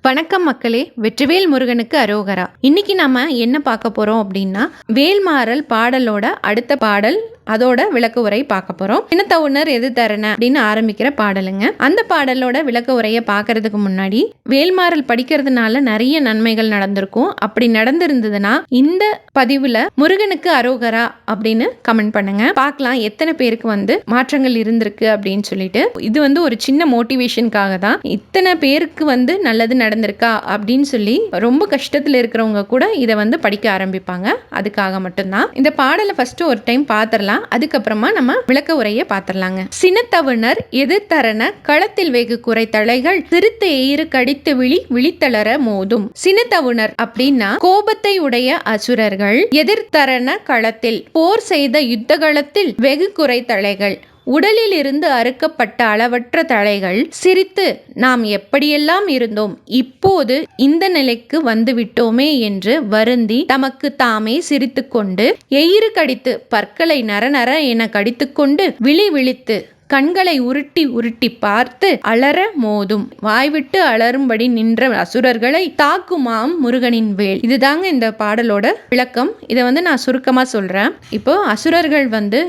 வணக்கம் மக்களே, வெற்றிவேல் முருகனுக்கு அரோகரா. இன்னைக்கு நம்ம என்ன பார்க்க போறோம் அப்படின்னா, வேல்மாறல் பாடலோட அடுத்த பாடல், அதோட விளக்க உரை பார்க்க போறோம். சின்னத்தவுணர் எது தரன அப்படின்னு ஆரம்பிக்கிற பாடலுங்க. அந்த பாடலோட விளக்க உரையை பார்க்கறதுக்கு முன்னாடி, வேல்மாறல் படிக்கிறதுனால நிறைய நன்மைகள் நடந்திருக்கும். அப்படி நடந்திருந்ததுன்னா இந்த பதிவுல முருகனுக்கு அரோகரா அப்படின்னு கமெண்ட் பண்ணுங்க. பார்க்கலாம் எத்தனை பேருக்கு மாற்றங்கள் இருந்திருக்கு அப்படின்னு சொல்லிட்டு. இது ஒரு சின்ன மோட்டிவேஷனுக்காக தான். இத்தனை பேருக்கு நல்லது நடந்திருக்கா அப்படின்னு சொல்லி ரொம்ப கஷ்டத்துல இருக்கிறவங்க கூட இதை படிக்க ஆரம்பிப்பாங்க. அதுக்காக மட்டும்தான் இந்த பாடலை ஃபர்ஸ்ட் ஒரு டைம் பார்த்துடலாம். அதுக்கப்புறமா நம்ம விளக்க உரையை பார்த்துடலாங்க. சினத்தவுணர் எதிர்த்தரன களத்தில் வெகு குறைத்தலைகள் திருத்த எயிறு கடித்து விழித்தளர மோதும். சினத்தவுணர் அப்படின்னா கோபத்தை உடைய அசுரர்கள் எதிர்த்தரன களத்தில் போர் செய்த யுத்த களத்தில் வெகு குறைத்தலைகள் உடலில் இருந்து அறுக்கப்பட்ட அளவற்ற தலைகள் சிரித்து நாம் எப்படியெல்லாம் இருந்தோம், இப்போது இந்த நிலைக்கு வந்துவிட்டோமே என்று வருந்தி தமக்கு தாமே சிரித்து கொண்டு எயிறு கடித்து பற்களை நரநர என கடித்துக்கொண்டு விழித்து கண்களை உருட்டி உருட்டி பார்த்து அலற மோதும். வாய்விட்டு அலரும்படி நின்ற அசுரர்களை தாக்குமாம் முருகனின் வேல். இதுதாங்க இந்த பாடலோட விளக்கம். இதை நான் சுருக்கமா சொல்றேன். இப்போ அசுரர்கள்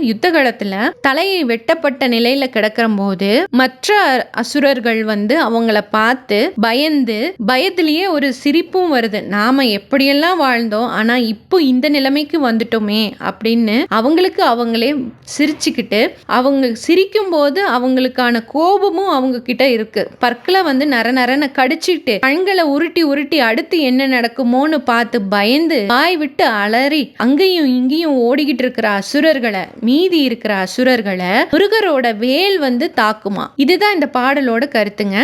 யுத்த காலத்துல தலையை வெட்டப்பட்ட நிலையில கிடக்கிற போது மற்ற அசுரர்கள் அவங்கள பார்த்து பயந்து, பயத்திலேயே ஒரு சிரிப்பும் வருது. நாம எப்படியெல்லாம் வாழ்ந்தோம், ஆனா இப்போ இந்த நிலைமைக்கு வந்துட்டோமே அப்படின்னு அவங்களுக்கு அவங்களே சிரிச்சுக்கிட்டு, அவங்க சிரிக்கும் போது அவங்களுக்கான கோபமும் அவங்க கிட்ட இருக்கு. பற்களை நரநரன கடிச்சிட்டு கண்களை உருட்டி உருட்டி அடுத்து என்ன நடக்குமோன்னு பார்த்து பயந்து வாய் விட்டு அலறி அங்கேயும் இங்கேயும் ஓடிக்கிட்டு இருக்கிற அசுரர்களை, மீதி இருக்கிற அசுரர்களை முருகரோட வேல் தாக்குமா. இதுதான் இந்த பாடலோட கருத்துங்க.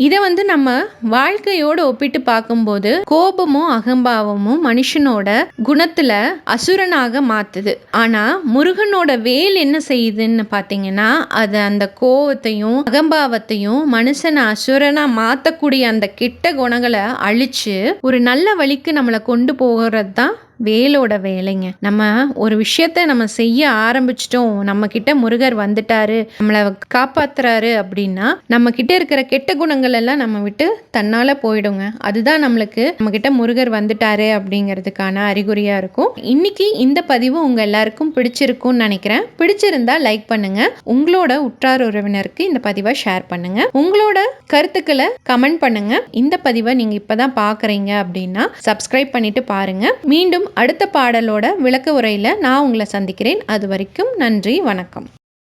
இதை நம்ம வாழ்க்கையோட ஒப்பிட்டு பார்க்கும்போது கோபமும் அகம்பாவமும் மனுஷனோட குணத்துல அசுரனாக மாத்துது. ஆனா முருகனோட வேல் என்ன செய்யுதுன்னு பாத்தீங்கன்னா, அது அந்த கோபத்தையும் அகம்பாவத்தையும் மனுஷனை அசுரனா மாத்தக்கூடிய அந்த கெட்ட குணங்களை அழிச்சு ஒரு நல்ல வழிக்கு நம்மளை கொண்டு போகிறது தான் வேலோட வேலைங்க. நம்ம ஒரு விஷயத்த நம்ம செய்ய ஆரம்பிச்சிட்டோம், நம்ம கிட்ட முருகர் வந்துட்டாரு, நம்மளை காப்பாத்துறாரு அப்படின்னா நம்ம கிட்ட இருக்கிற கெட்ட குணங்கள் எல்லாம் நம்ம விட்டு தன்னால போயிடுங்க. அதுதான் நம்மளுக்கு நம்ம கிட்ட முருகர் வந்துட்டாரு அப்படிங்கிறதுக்கான அறிகுறியா இருக்கும். இன்னைக்கு இந்த பதிவு உங்க எல்லாருக்கும் பிடிச்சிருக்கும்னு நினைக்கிறேன். பிடிச்சிருந்தா லைக் பண்ணுங்க. உங்களோட உற்றார் உறவினருக்கு இந்த பதிவை ஷேர் பண்ணுங்க. உங்களோட கருத்துக்களை கமெண்ட் பண்ணுங்க. இந்த பதிவை நீங்க இப்பதான் பாக்குறீங்க அப்படின்னா சப்ஸ்கிரைப் பண்ணிட்டு பாருங்க. மீண்டும் அடுத்த பாடலோட விளக்க உரையில நான் உங்களை சந்திக்கிறேன். அது வரைக்கும் நன்றி, வணக்கம்.